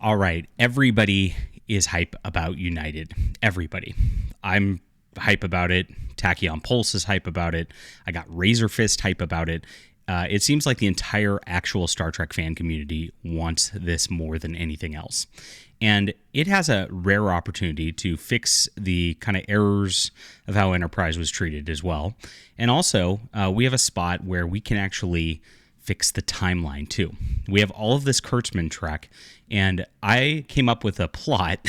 All right, everybody is hype about United. Everybody. I'm hype about it. Tachyon Pulse is hype about it. I got Razor Fist hype about it. It seems like the entire actual Star Trek fan community wants this more than anything else. And it has a rare opportunity to fix the kind of errors of how Enterprise was treated as well. And also, we have a spot where we can actually fix the timeline too. We have all of this Kurtzman trek, and I came up with a plot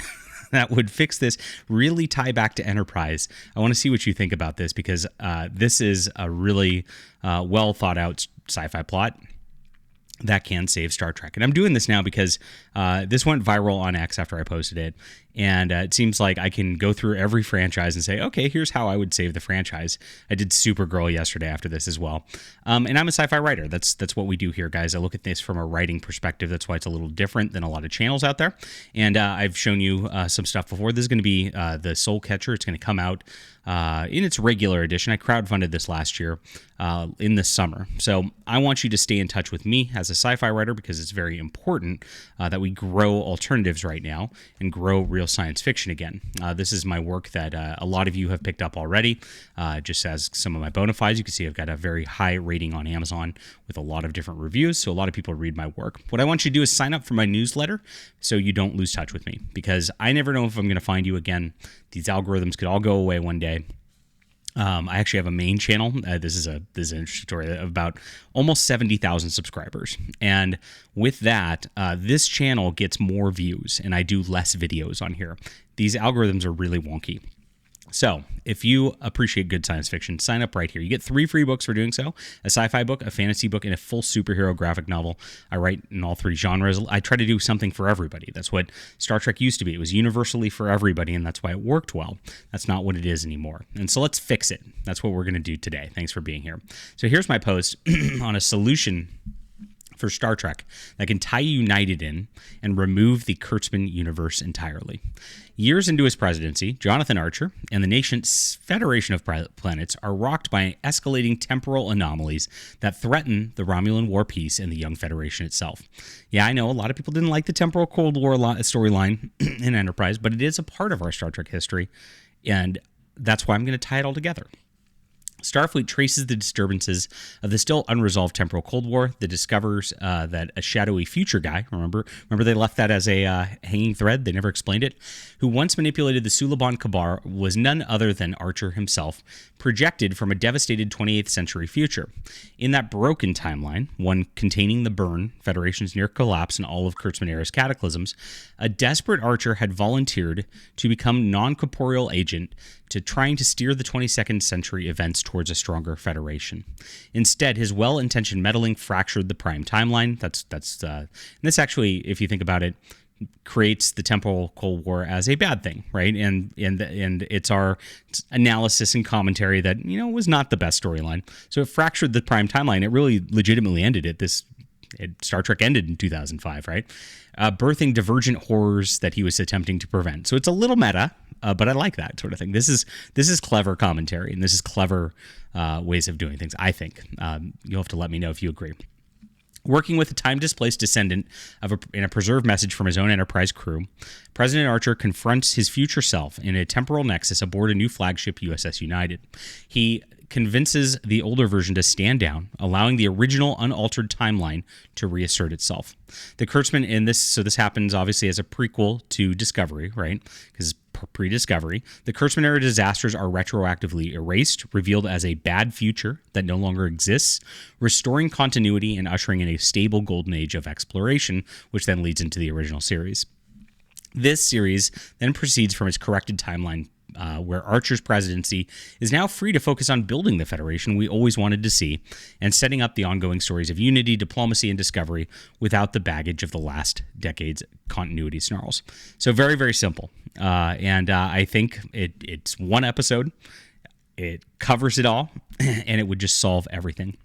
that would fix this, really tie back to Enterprise. I want to see what you think about this, because this is a really well thought out sci-fi plot that can save Star Trek. And I'm doing this now because this went viral on X after I posted it. And it seems like I can go through every franchise and say, okay, here's how I would save the franchise. I did Supergirl yesterday after this as well. And I'm a sci-fi writer. That's what we do here, guys. I look at this from a writing perspective. That's why it's a little different than a lot of channels out there. And I've shown you some stuff before. This is going to be the Soul Catcher. It's going to come out in its regular edition. I crowdfunded this last year in the summer. So I want you to stay in touch with me as a sci-fi writer, because it's very important that we grow alternatives right now and grow real science fiction again. This is my work that a lot of you have picked up already. Just as some of my bona fides, you can see I've got a very high rating on Amazon with a lot of different reviews, so a lot of people read my work. What I want you to do is sign up for my newsletter so you don't lose touch with me, because I never know if I'm going to find you again. These algorithms could all go away one day. I actually have a main channel. This is an interesting story of about almost 70,000 subscribers. And with that, this channel gets more views and I do less videos on here. These algorithms are really wonky. So if you appreciate good science fiction, sign up right here. You get 3 free books for doing so: a sci-fi book, a fantasy book, and a full superhero graphic novel. I write in all 3 genres. I try to do something for everybody. That's what Star Trek used to be. It was universally for everybody, and that's why it worked well. That's not what it is anymore. And so let's fix it. That's what we're going to do today. Thanks for being here. So here's my post on a solution for Star Trek that can tie United in and remove the Kurtzman universe entirely. Years into his presidency, Jonathan Archer and the nation's Federation of Planets are rocked by escalating temporal anomalies that threaten the Romulan War peace and the young Federation itself. Yeah, I know a lot of people didn't like the temporal Cold War storyline in Enterprise, but it is a part of our Star Trek history, and that's why I'm going to tie it all together. Starfleet traces the disturbances of the still unresolved temporal Cold War. That discovers that a shadowy future guy, remember they left that as a hanging thread, they never explained it, who once manipulated the Suliban Kabar was none other than Archer himself, projected from a devastated 28th century future. In that broken timeline, one containing the burn, Federation's near collapse, and all of Kurtzman-era's cataclysms, a desperate Archer had volunteered to become non-corporeal agent to trying to steer the 22nd century events towards a stronger Federation. Instead, his well-intentioned meddling fractured the prime timeline. And this actually, if you think about it, creates the temporal Cold War as a bad thing, right? And it's our analysis and commentary that, was not the best storyline. So it fractured the prime timeline. It really legitimately ended it. Star Trek ended in 2005, right? Birthing divergent horrors that he was attempting to prevent. So it's a little meta, but I like that sort of thing. This is clever commentary, and this is clever ways of doing things, I think. You'll have to let me know if you agree. Working with a time-displaced descendant in a preserved message from his own Enterprise crew, President Archer confronts his future self in a temporal nexus aboard a new flagship USS United. He convinces the older version to stand down, allowing the original unaltered timeline to reassert itself. The Kurtzman in this, so this happens obviously as a prequel to Discovery, right? Because pre-Discovery, the Kurtzman era disasters are retroactively erased, revealed as a bad future that no longer exists, restoring continuity and ushering in a stable golden age of exploration, which then leads into the original series. This series then proceeds from its corrected timeline, where Archer's presidency is now free to focus on building the Federation we always wanted to see and setting up the ongoing stories of unity, diplomacy, and discovery without the baggage of the last decade's continuity snarls. So very, very simple. And I think it's one episode. It covers it all, and it would just solve everything.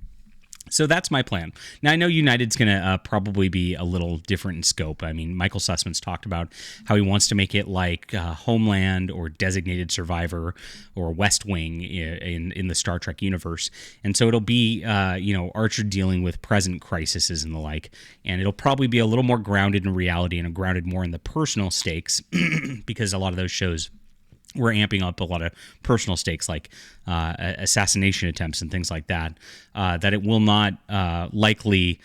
So that's my plan. Now, I know United's going to probably be a little different in scope. I mean, Michael Sussman's talked about how he wants to make it like Homeland or Designated Survivor or West Wing in the Star Trek universe. And so it'll be, Archer dealing with present crises and the like. And it'll probably be a little more grounded in reality and grounded more in the personal stakes because a lot of those shows we're amping up a lot of personal stakes like assassination attempts and things like that, that it will not likely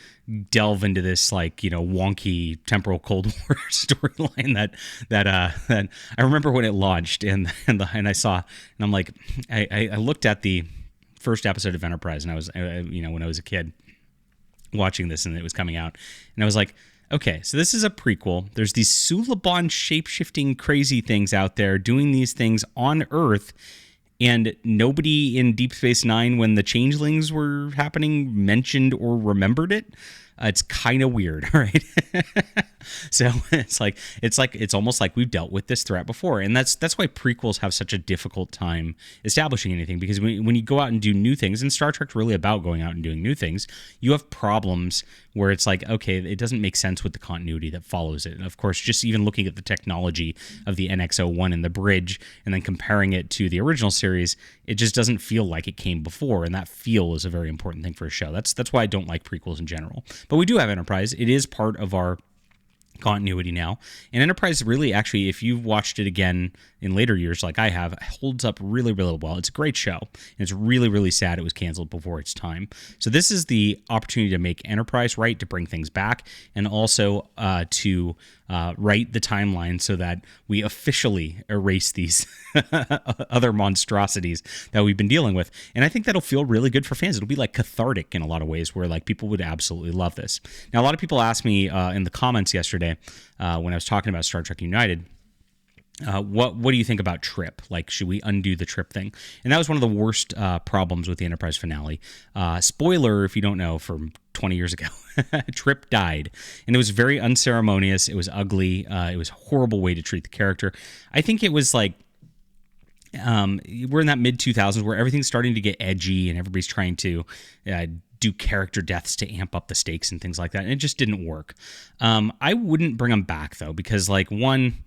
delve into this wonky temporal Cold War storyline that I remember when it launched and I saw, and I'm like, I looked at the first episode of Enterprise, and I was when I was a kid watching this and it was coming out, and I was like, okay, so this is a prequel. There's these Suliban shape-shifting crazy things out there doing these things on Earth, and nobody in Deep Space Nine, when the changelings were happening, mentioned or remembered it. It's kind of weird, right? So it's almost like we've dealt with this threat before, and that's why prequels have such a difficult time establishing anything, because when you go out and do new things, and Star Trek's really about going out and doing new things, you have problems where it's like, okay, it doesn't make sense with the continuity that follows it. And of course, just even looking at the technology of the NX-01 and the bridge, and then comparing it to the original series, it just doesn't feel like it came before, and that feel is a very important thing for a show. That's why I don't like prequels in general. But we do have Enterprise. It is part of our continuity now, and Enterprise really, actually, if you've watched it again in later years like I have, holds up really, really well. It's a great show, and it's really, really sad it was canceled before its time. So this is the opportunity to make Enterprise right, to bring things back, and also to write the timeline so that we officially erase these other monstrosities that we've been dealing with. And I think that'll feel really good for fans. It'll be like cathartic in a lot of ways, where like people would absolutely love this. Now, a lot of people asked me in the comments yesterday when I was talking about Star Trek United, what do you think about Trip? Like, should we undo the Trip thing? And that was one of the worst problems with the Enterprise finale. Spoiler, if you don't know, from 20 years ago, Trip died, and it was very unceremonious. It was ugly. It was a horrible way to treat the character. I think it was like, we're in that mid-2000s where everything's starting to get edgy and everybody's trying to do character deaths to amp up the stakes and things like that, and it just didn't work. I wouldn't bring them back, though, because like, one,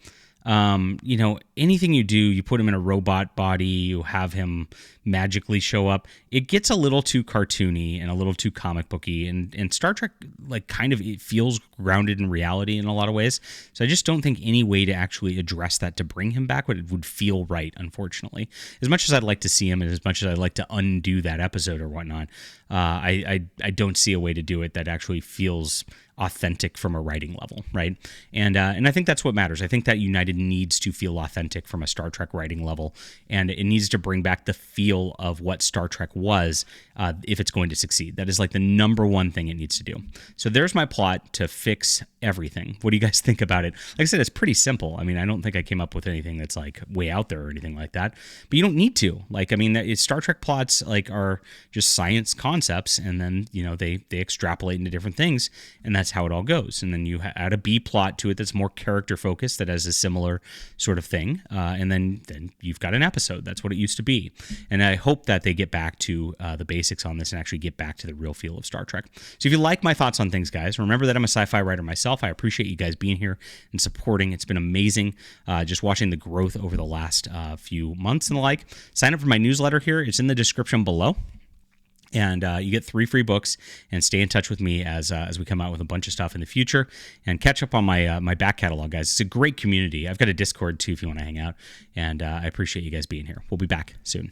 anything you do, you put him in a robot body, you have him magically show up, it gets a little too cartoony and a little too comic booky, and Star Trek, like, kind of, it feels grounded in reality in a lot of ways. So I just don't think any way to actually address that to bring him back would feel right, unfortunately. As much as I'd like to see him, and as much as I'd like to undo that episode or whatnot, I don't see a way to do it that actually feels authentic from a writing level, right? And I think that's what matters. I think that United needs to feel authentic from a Star Trek writing level, and it needs to bring back the feel of what Star Trek was if it's going to succeed. That is like the number one thing it needs to do. So there's my plot to fix everything. What do you guys think about it? Like I said, it's pretty simple. I mean, I don't think I came up with anything that's like way out there or anything like that, but you don't need to. Like, I mean, Star Trek plots like are just science concepts, and then, they extrapolate into different things, and that's how it all goes. And then you add a B plot to it that's more character focused, that has a similar sort of thing, and then you've got an episode. That's what it used to be. And I hope that they get back to the basics on this and actually get back to the real feel of Star Trek. So if you like my thoughts on things, guys, remember that I'm a sci-fi writer myself. I appreciate you guys being here and supporting. It's been amazing just watching the growth over the last few months and the like. Sign up for my newsletter here. It's in the description below. And you get 3 free books, and stay in touch with me as we come out with a bunch of stuff in the future, and catch up on my back catalog, guys. It's a great community. I've got a Discord too if you want to hang out, and I appreciate you guys being here. We'll be back soon.